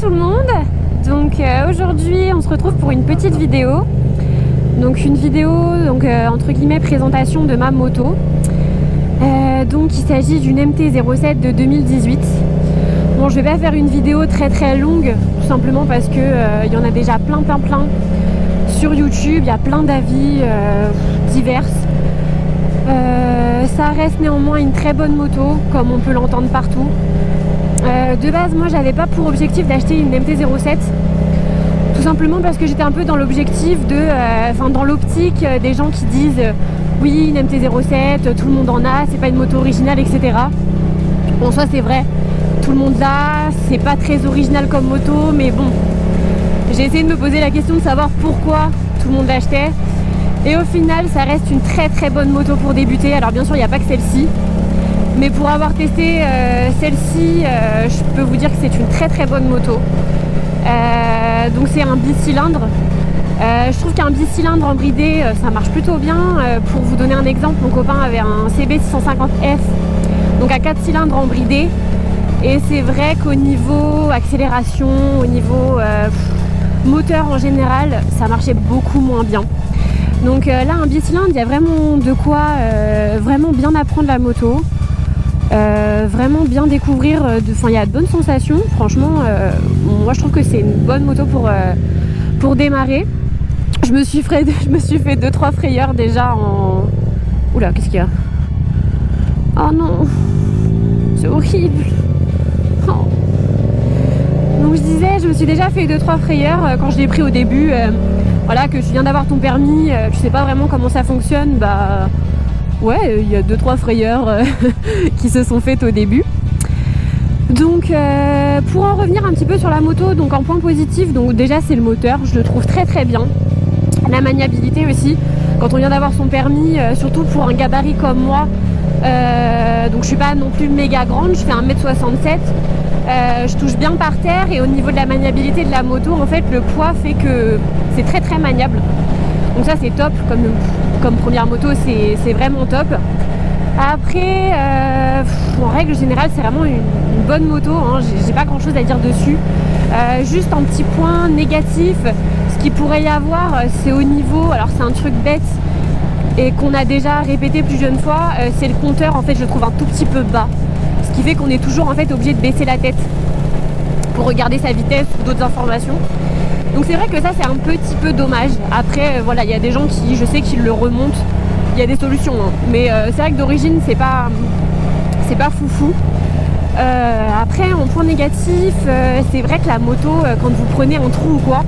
tout le monde. Donc aujourd'hui on se retrouve pour une petite vidéo. Donc une vidéo entre guillemets présentation de ma moto. Donc il s'agit d'une MT-07 de 2018. Bon, je vais pas faire une vidéo très longue, tout simplement parce que il y en a déjà plein sur YouTube. Il y a plein d'avis divers. Ça reste néanmoins une très bonne moto, comme on peut l'entendre partout. De base, moi, j'avais pas pour objectif d'acheter une MT-07, tout simplement parce que j'étais un peu dans l'objectif dans l'optique des gens qui disent oui, une MT-07, tout le monde en a, c'est pas une moto originale, etc. Bon, ça c'est vrai, tout le monde l'a, c'est pas très original comme moto, mais bon, j'ai essayé de me poser la question de savoir pourquoi tout le monde l'achetait. Et au final, ça reste une très bonne moto pour débuter. Alors bien sûr, il n'y a pas que celle-ci. Mais pour avoir testé celle-ci, je peux vous dire que c'est une très bonne moto. Donc c'est un bicylindre. Je trouve qu'un bicylindre en bridé, ça marche plutôt bien. Pour vous donner un exemple, mon copain avait un CB650F, donc à 4 cylindres en bridé. Et c'est vrai qu'au niveau accélération, au niveau moteur en général, ça marchait beaucoup moins bien. Donc là, un bicylindre, il y a vraiment de quoi vraiment bien apprendre la moto, vraiment bien découvrir. Il y a de bonnes sensations. Franchement, moi je trouve que c'est une bonne moto pour démarrer. Je me suis fait 2-3 frayeurs déjà en... Oula, qu'est-ce qu'il y a? Oh non, c'est horrible. Oh. Donc je disais, je me suis déjà fait 2-3 frayeurs quand je l'ai pris au début. Voilà, que tu viens d'avoir ton permis, tu sais pas vraiment comment ça fonctionne, bah ouais, il y a 2-3 frayeurs qui se sont faites au début. Donc pour en revenir un petit peu sur la moto, donc en point positif, donc déjà c'est le moteur, je le trouve très bien. La maniabilité aussi, quand on vient d'avoir son permis, surtout pour un gabarit comme moi, donc je suis pas non plus méga grande, je fais 1m67. Je touche bien par terre, et au niveau de la maniabilité de la moto, en fait le poids fait que c'est très maniable. Donc ça c'est top, comme première moto, c'est vraiment top. Après en règle générale c'est vraiment une bonne moto, hein. J'ai pas grand chose à dire dessus. Juste un petit point négatif, ce qu'il pourrait y avoir, c'est au niveau, alors c'est un truc bête et qu'on a déjà répété plusieurs fois, c'est le compteur, en fait je le trouve un tout petit peu bas. Ce qui fait qu'on est toujours en fait obligé de baisser la tête pour regarder sa vitesse ou d'autres informations. Donc c'est vrai que ça c'est un petit peu dommage. Après voilà, il y a des gens qui, je sais, qu'ils le remontent. Il y a des solutions, hein. Mais c'est vrai que d'origine c'est pas foufou. Après en point négatif, c'est vrai que la moto, quand vous prenez un trou ou quoi,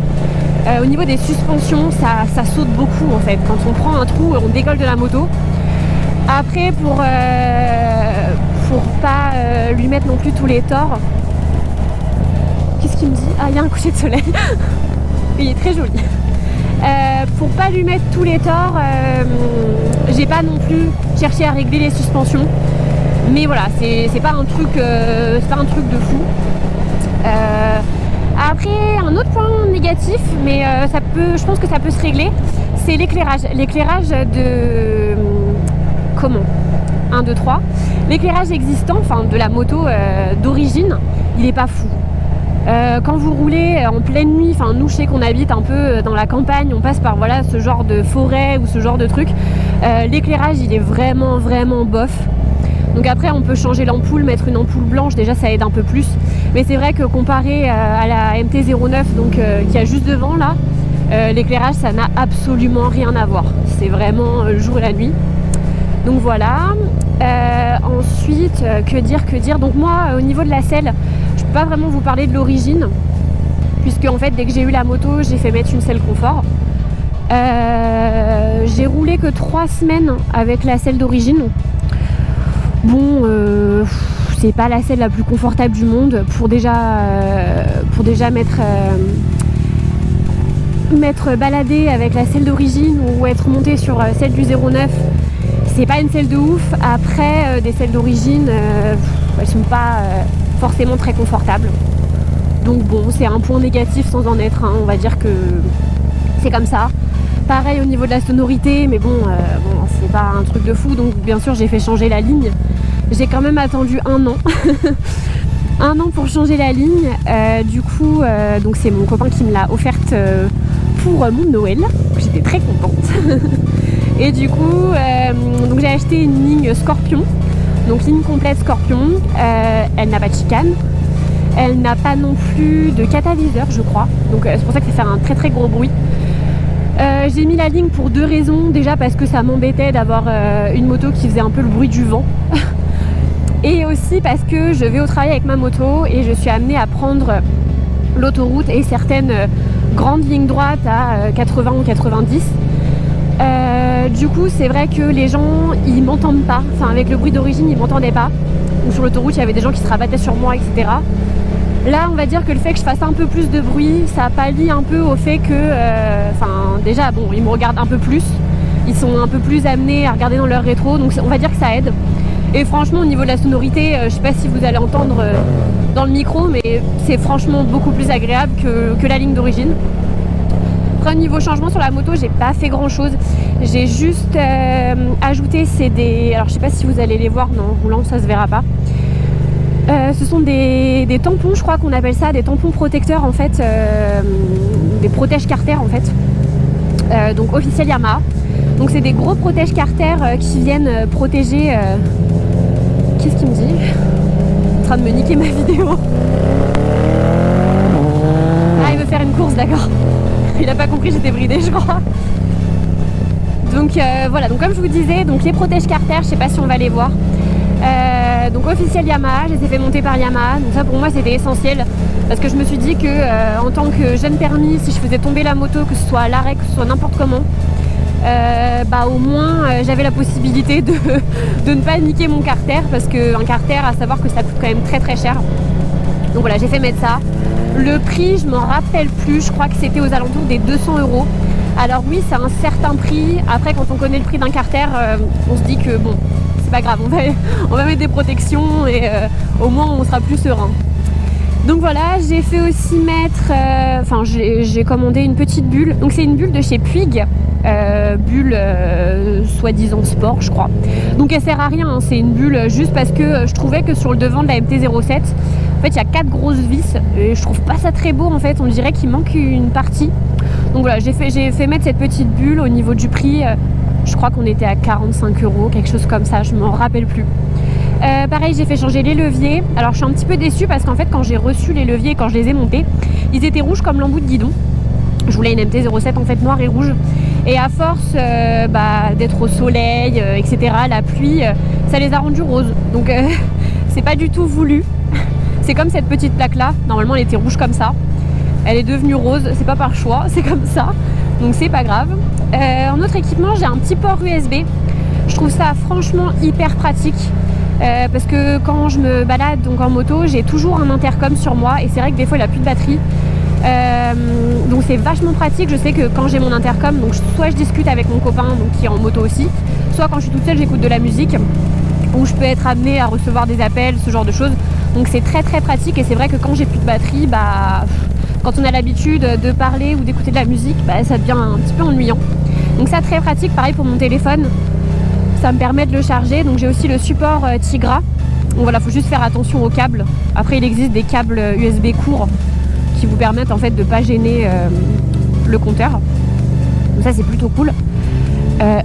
au niveau des suspensions, ça saute beaucoup en fait. Quand on prend un trou, on décolle de la moto. Après pour pas lui mettre non plus tous les torts. Qu'est-ce qu'il me dit? Ah, il y a un coucher de soleil. Il est très joli. Pour pas lui mettre tous les torts, j'ai pas non plus cherché à régler les suspensions. Mais voilà, c'est pas un truc de fou. Après, un autre point négatif, mais je pense que ça peut se régler, c'est l'éclairage. L'éclairage de... Comment 1, 2, 3. L'éclairage existant, de la moto d'origine, il est pas fou. Quand vous roulez en pleine nuit, nous je sais qu'on habite un peu dans la campagne, on passe par ce genre de forêt ou ce genre de truc, l'éclairage il est vraiment bof. Donc après on peut changer l'ampoule, mettre une ampoule blanche, déjà ça aide un peu plus. Mais c'est vrai que comparé à la MT-09, qui a juste devant là, l'éclairage ça n'a absolument rien à voir. C'est vraiment le jour et la nuit. Donc voilà. Ensuite, que dire. Donc moi, au niveau de la selle, je peux pas vraiment vous parler de l'origine, puisque en fait, dès que j'ai eu la moto, j'ai fait mettre une selle confort. J'ai roulé que 3 semaines avec la selle d'origine. Bon, c'est pas la selle la plus confortable du monde pour déjà m'être baladé avec la selle d'origine ou être monté sur celle du 09. C'est pas une selle de ouf. Après, des selles d'origine, elles sont pas forcément très confortables. Donc bon, c'est un point négatif sans en être un. On va dire que c'est comme ça. Pareil au niveau de la sonorité, mais bon, c'est pas un truc de fou. Donc bien sûr, j'ai fait changer la ligne. J'ai quand même attendu 1 an. 1 an pour changer la ligne. Du coup, donc c'est mon copain qui me l'a offerte pour mon Noël. J'étais très contente. Et du coup, donc j'ai acheté une ligne Scorpion. Donc ligne complète Scorpion. Elle n'a pas de chicane. Elle n'a pas non plus de catalyseur, je crois. Donc c'est pour ça que ça fait un très très gros bruit. J'ai mis la ligne pour 2 raisons. Déjà parce que ça m'embêtait d'avoir une moto qui faisait un peu le bruit du vent. Et aussi parce que je vais au travail avec ma moto et je suis amenée à prendre l'autoroute et certaines grandes lignes droites à 80 ou 90. Du coup, c'est vrai que les gens, ils m'entendent pas. Enfin, avec le bruit d'origine, ils m'entendaient pas. Ou sur l'autoroute, il y avait des gens qui se rabattaient sur moi, etc. Là, on va dire que le fait que je fasse un peu plus de bruit, ça pallie un peu au fait que... déjà, bon, ils me regardent un peu plus. Ils sont un peu plus amenés à regarder dans leur rétro. Donc, on va dire que ça aide. Et franchement, au niveau de la sonorité, je sais pas si vous allez entendre dans le micro, mais c'est franchement beaucoup plus agréable que la ligne d'origine. Après, niveau changement sur la moto, j'ai pas fait grand chose. J'ai juste ajouté alors je sais pas si vous allez les voir, non, en roulant ça se verra pas. Ce sont des tampons, je crois qu'on appelle ça, des tampons protecteurs en fait, des protèges carter en fait. Donc officiel Yamaha. Donc c'est des gros protèges carter qui viennent protéger... Qu'est-ce qu'il me dit ? Il est en train de me niquer ma vidéo. Ah, il veut faire une course, d'accord. Il a pas compris, j'étais bridée, je crois. Donc voilà, donc comme je vous disais, donc les protèges carter, je sais pas si on va les voir. Donc officiel Yamaha, je les ai fait monter par Yamaha. Donc ça pour moi c'était essentiel parce que je me suis dit que en tant que jeune permis, si je faisais tomber la moto, que ce soit à l'arrêt, que ce soit n'importe comment, au moins j'avais la possibilité de ne pas niquer mon carter parce qu'un carter, à savoir que ça coûte quand même très très cher. Donc voilà, j'ai fait mettre ça. Le prix, je m'en rappelle plus, je crois que c'était aux alentours des 200 €. Alors oui, c'est un certain prix. Après, quand on connaît le prix d'un carter, on se dit que bon, c'est pas grave, on va mettre des protections et au moins on sera plus serein. Donc voilà, j'ai fait aussi mettre, j'ai commandé une petite bulle. Donc c'est une bulle de chez Puig, bulle soi-disant sport, je crois. Donc elle sert à rien, hein, c'est une bulle juste parce que je trouvais que sur le devant de la MT-07, en fait il y a 4 grosses vis et je trouve pas ça très beau en fait, on dirait qu'il manque une partie. Donc voilà, j'ai fait mettre cette petite bulle. Au niveau du prix, je crois qu'on était à 45 €, quelque chose comme ça, je m'en rappelle plus. Pareil, j'ai fait changer les leviers. Alors je suis un petit peu déçue parce qu'en fait quand j'ai reçu les leviers et quand je les ai montés, ils étaient rouges comme l'embout de guidon. Je voulais une MT-07 en fait noire et rouge. Et à force d'être au soleil, etc., la pluie, ça les a rendus roses. Donc c'est pas du tout voulu. C'est comme cette petite plaque là, normalement elle était rouge comme ça. Elle est devenue rose, c'est pas par choix, c'est comme ça. Donc c'est pas grave. En autre équipement, j'ai un petit port USB. Je trouve ça franchement hyper pratique. Parce que quand je me balade donc en moto, j'ai toujours un intercom sur moi et c'est vrai que des fois il n'a plus de batterie. Donc c'est vachement pratique. Je sais que quand j'ai mon intercom, donc soit je discute avec mon copain donc, qui est en moto aussi, soit quand je suis toute seule j'écoute de la musique, où je peux être amenée à recevoir des appels, ce genre de choses. Donc c'est très très pratique et c'est vrai que quand j'ai plus de batterie, quand on a l'habitude de parler ou d'écouter de la musique, ça devient un petit peu ennuyant. Donc ça très pratique, pareil pour mon téléphone. Ça me permet de le charger. Donc j'ai aussi le support Tigra. Donc voilà, faut juste faire attention aux câbles. Après il existe des câbles USB courts qui vous permettent en fait de pas gêner le compteur. Donc ça c'est plutôt cool.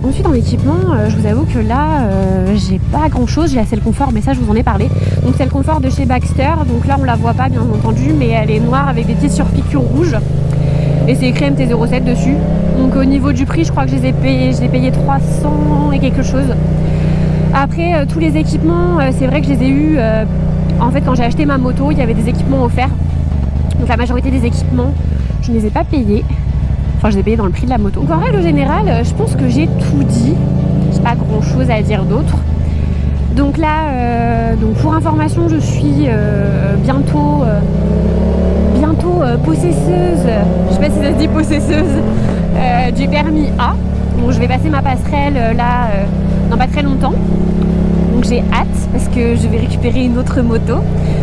Ensuite en équipement, je vous avoue que là j'ai pas grand chose. J'ai la selle confort, mais ça je vous en ai parlé. Donc selle confort de chez Baxter. Donc là on la voit pas bien entendu, mais elle est noire avec des petites surpiqûres rouges. Et c'est écrit MT-07 dessus. Donc au niveau du prix, je crois que je les ai payés 300 et quelque chose. Après tous les équipements, c'est vrai que je les ai eus. En fait quand j'ai acheté ma moto, il y avait des équipements offerts. Donc la majorité des équipements, je ne les ai pas payés. Enfin, je les ai payés dans le prix de la moto. Donc en règle générale, je pense que j'ai tout dit. J'ai pas grand chose à dire d'autre. Donc là, pour information, je suis bientôt possesseuse, je sais pas si ça se dit possesseuse, du permis A. Donc je vais passer ma passerelle dans pas très longtemps. Donc j'ai hâte parce que je vais récupérer une autre moto.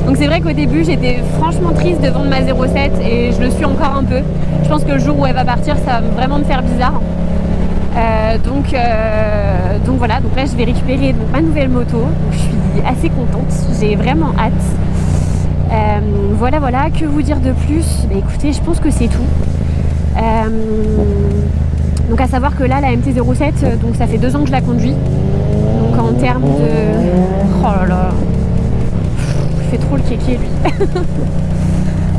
Donc c'est vrai qu'au début j'étais franchement triste de vendre ma 07 et je le suis encore un peu. Je pense que le jour où elle va partir ça va vraiment me faire bizarre. Donc voilà, donc là je vais récupérer ma nouvelle moto. Donc, je suis assez contente, j'ai vraiment hâte. Voilà, que vous dire de plus? Bah écoutez, je pense que c'est tout. Donc à savoir que là, la MT-07, donc ça fait 2 ans que je la conduis. Donc en termes de... Oh là là, il fait trop le kéké lui.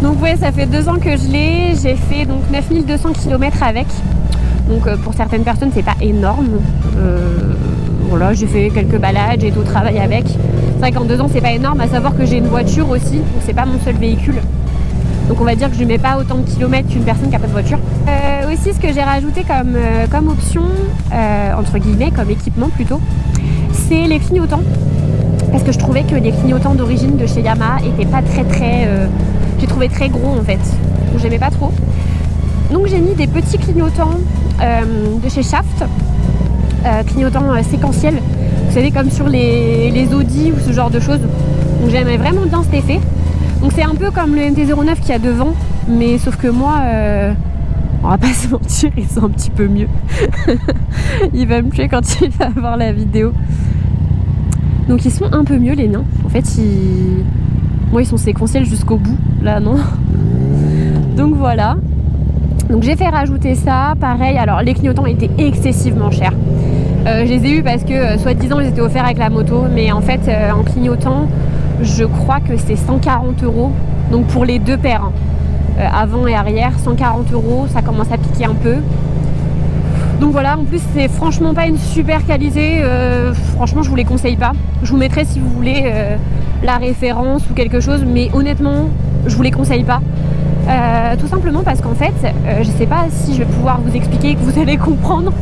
Donc ouais, ça fait 2 ans que je l'ai. J'ai fait donc 9200 km avec. Donc pour certaines personnes, c'est pas énorme. Voilà, j'ai fait quelques balades, j'ai été au travail avec. C'est vrai qu'en 2 ans, c'est pas énorme. À savoir que j'ai une voiture aussi, donc c'est pas mon seul véhicule. Donc on va dire que je ne mets pas autant de kilomètres qu'une personne qui n'a pas de voiture. Aussi, ce que j'ai rajouté comme option, entre guillemets, comme équipement plutôt, c'est les clignotants. Parce que je trouvais que les clignotants d'origine de chez Yamaha étaient pas très... j'ai trouvé très gros en fait. Donc j'aimais pas trop. Donc j'ai mis des petits clignotants de chez Shaft. Clignotants séquentiels. Vous savez, comme sur les Audi ou ce genre de choses. Donc j'aimais vraiment bien cet effet. Donc c'est un peu comme le MT-09 qu'il y a devant, mais sauf que moi, on va pas se mentir, ils sont un petit peu mieux. Il va me tuer quand il va voir la vidéo. Donc ils sont un peu mieux les miens. En fait, moi ils sont séquentiels jusqu'au bout. Là non. Donc voilà. Donc j'ai fait rajouter ça. Pareil, alors les clignotants étaient excessivement chers. Je les ai eus parce que soi-disant ils étaient offerts avec la moto, mais en fait en clignotant, je crois que c'est 140 €. Donc pour les 2 paires, hein. Avant et arrière, 140 €, ça commence à piquer un peu. Donc voilà, en plus c'est franchement pas une super qualité. Franchement, je vous les conseille pas. Je vous mettrai si vous voulez la référence ou quelque chose, mais honnêtement, je vous les conseille pas. Tout simplement parce qu'en fait, je sais pas si je vais pouvoir vous expliquer, que vous allez comprendre.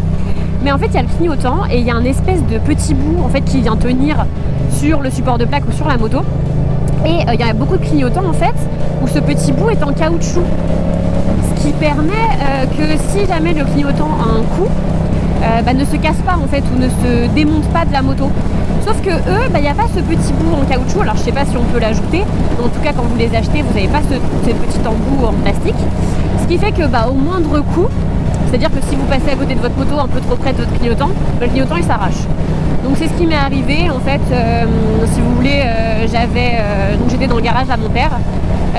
Mais en fait, il y a le clignotant et il y a un espèce de petit bout en fait qui vient tenir sur le support de plaque ou sur la moto. Et il y a beaucoup de clignotants en fait où ce petit bout est en caoutchouc. Ce qui permet que si jamais le clignotant a un coup, ne se casse pas en fait ou ne se démonte pas de la moto. Sauf que eux, il n'y a pas ce petit bout en caoutchouc. Alors je sais pas si on peut l'ajouter. En tout cas, quand vous les achetez, vous n'avez pas ce petit embout en plastique. Ce qui fait que au moindre coup, c'est-à-dire que si vous passez à côté de votre moto un peu trop près de votre clignotant, le clignotant il s'arrache. Donc c'est ce qui m'est arrivé en fait. Si vous voulez, donc j'étais dans le garage à mon père.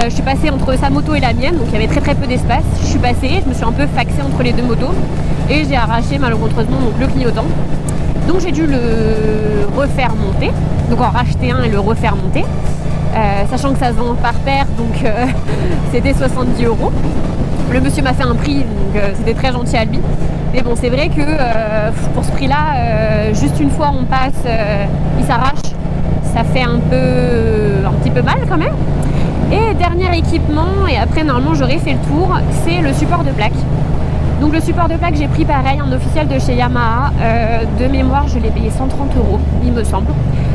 Je suis passée entre sa moto et la mienne, donc il y avait très peu d'espace. Je suis passée, je me suis un peu faxée entre les 2 motos et j'ai arraché malheureusement donc, le clignotant. Donc j'ai dû le refaire monter, donc en racheter un et le refaire monter, sachant que ça se vend par paire, donc c'était 70 €. Le monsieur m'a fait un prix, donc c'était très gentil à lui. Mais bon, c'est vrai que pour ce prix-là, juste une fois on passe, il s'arrache, ça fait un petit peu mal quand même. Et dernier équipement, et après normalement j'aurais fait le tour, c'est le support de plaque. Donc le support de plaque, j'ai pris pareil, un officiel de chez Yamaha. De mémoire, je l'ai payé 130 €, il me semble.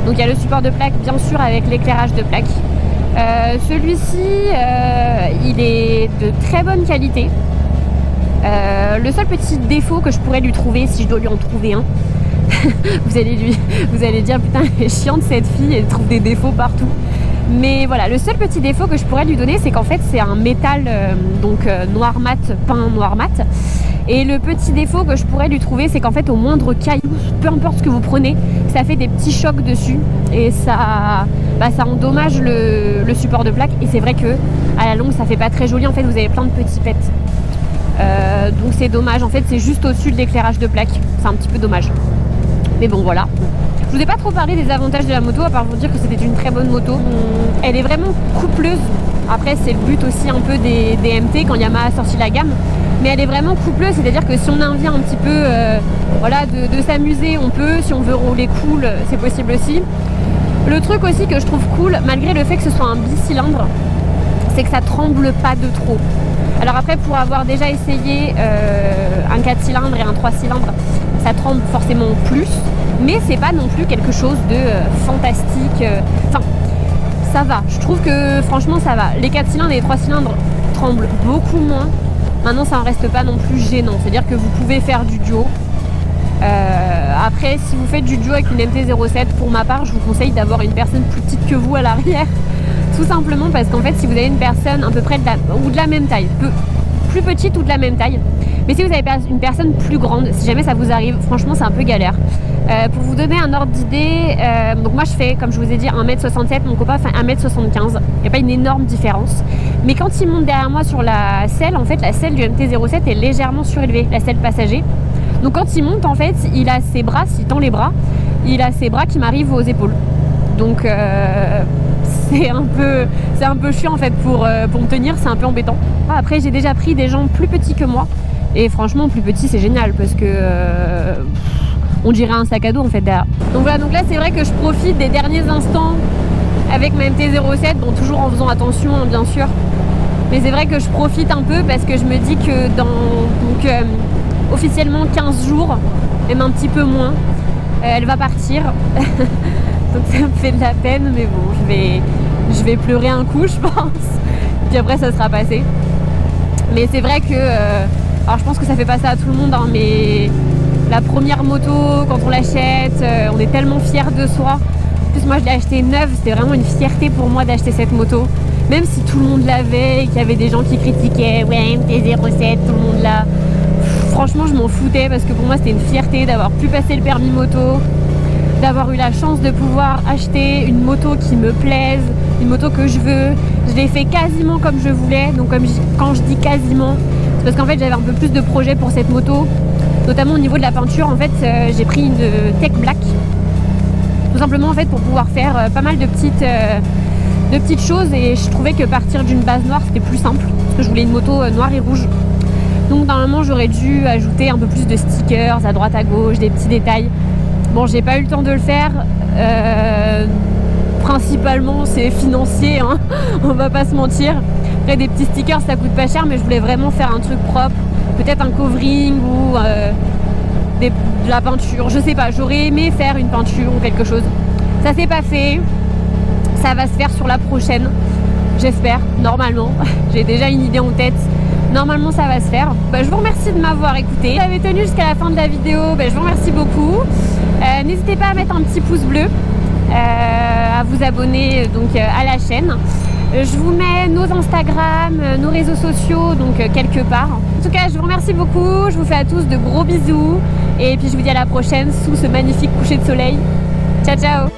Donc il y a le support de plaque, bien sûr, avec l'éclairage de plaque. Celui-ci, il est de très bonne qualité. Le seul petit défaut que je pourrais lui trouver, si je dois lui en trouver un, vous allez dire putain, elle est chiante cette fille, elle trouve des défauts partout. Mais voilà, le seul petit défaut que je pourrais lui donner, c'est qu'en fait c'est un métal noir mat, peint noir mat. Et le petit défaut que je pourrais lui trouver, c'est qu'en fait au moindre caillou, peu importe ce que vous prenez, ça fait des petits chocs dessus et ça endommage le support de plaque. Et c'est vrai que à la longue ça fait pas très joli, en fait vous avez plein de petits pets. Donc c'est dommage, en fait c'est juste au-dessus de l'éclairage de plaque, c'est un petit peu dommage. Mais bon voilà. Je vous ai pas trop parlé des avantages de la moto, à part vous dire que c'était une très bonne moto. Elle est vraiment coupleuse. Après c'est le but aussi un peu des MT quand Yamaha a sorti la gamme. Mais elle est vraiment coupleuse, c'est-à-dire que si on a envie un petit peu de s'amuser, on peut. Si on veut rouler cool, c'est possible aussi. Le truc aussi que je trouve cool, malgré le fait que ce soit un bicylindre, c'est que ça tremble pas de trop. Alors après, pour avoir déjà essayé un 4 cylindres et un 3 cylindres, ça tremble forcément plus, mais c'est pas non plus quelque chose de fantastique. Enfin, ça va. Je trouve que franchement, ça va. Les 4 cylindres et les 3 cylindres tremblent beaucoup moins. Maintenant, ça en reste pas non plus gênant. C'est-à-dire que vous pouvez faire du duo. Après, si vous faites du duo avec une MT-07, pour ma part, je vous conseille d'avoir une personne plus petite que vous à l'arrière. Tout simplement parce qu'en fait, si vous avez une personne à peu près de la même taille, plus petite ou de la même taille. Mais si vous avez une personne plus grande, si jamais ça vous arrive, franchement c'est un peu galère. Pour vous donner un ordre d'idée, donc moi je fais, comme je vous ai dit, 1m67, mon copain fait 1m75. Il n'y a pas une énorme différence. Mais quand il monte derrière moi sur la selle, en fait la selle du MT-07 est légèrement surélevée, la selle passager. Donc quand il monte, en fait, il a ses bras, s'il tend les bras, il a ses bras qui m'arrivent aux épaules. Donc c'est un peu chiant en fait pour me tenir, c'est un peu embêtant. Après j'ai déjà pris des gens plus petits que moi. Et franchement plus petit c'est génial parce que on dirait un sac à dos en fait derrière. Donc voilà, donc là c'est vrai que je profite des derniers instants avec ma MT-07, bon toujours en faisant attention hein, bien sûr. Mais c'est vrai que je profite un peu parce que je me dis que dans officiellement 15 jours, même un petit peu moins, elle va partir. Donc ça me fait de la peine, mais bon je vais pleurer un coup je pense. Puis après ça sera passé. Mais c'est vrai que alors je pense que ça fait pas ça à tout le monde hein, mais la première moto quand on l'achète, on est tellement fiers de soi. En plus moi je l'ai acheté neuve, c'était vraiment une fierté pour moi d'acheter cette moto. Même si tout le monde l'avait et qu'il y avait des gens qui critiquaient, ouais MT-07, tout le monde l'a. Franchement je m'en foutais parce que pour moi c'était une fierté d'avoir pu passer le permis moto, d'avoir eu la chance de pouvoir acheter une moto qui me plaise, une moto que je veux. Je l'ai fait quasiment comme je voulais, donc quand je dis quasiment, c'est parce qu'en fait j'avais un peu plus de projets pour cette moto, notamment au niveau de la peinture. En fait j'ai pris une Tech Black, tout simplement en fait pour pouvoir faire pas mal de petites choses, et je trouvais que partir d'une base noire c'était plus simple, parce que je voulais une moto noire et rouge. Donc normalement j'aurais dû ajouter un peu plus de stickers à droite à gauche, des petits détails. Bon, j'ai pas eu le temps de le faire. Principalement c'est financier hein. On va pas se mentir. Après des petits stickers ça coûte pas cher, mais je voulais vraiment faire un truc propre, peut-être un covering ou de la peinture, je sais pas, j'aurais aimé faire une peinture ou quelque chose. Ça s'est pas fait, ça va se faire sur la prochaine, j'espère, normalement. J'ai déjà une idée en tête, normalement ça va se faire. Je vous remercie de m'avoir écouté. Si vous avez tenu jusqu'à la fin de la vidéo, je vous remercie beaucoup. N'hésitez pas à mettre un petit pouce bleu, à vous abonner donc à la chaîne. Je vous mets nos Instagram, nos réseaux sociaux, donc quelque part. En tout cas, je vous remercie beaucoup, je vous fais à tous de gros bisous, et puis je vous dis à la prochaine sous ce magnifique coucher de soleil. Ciao ciao.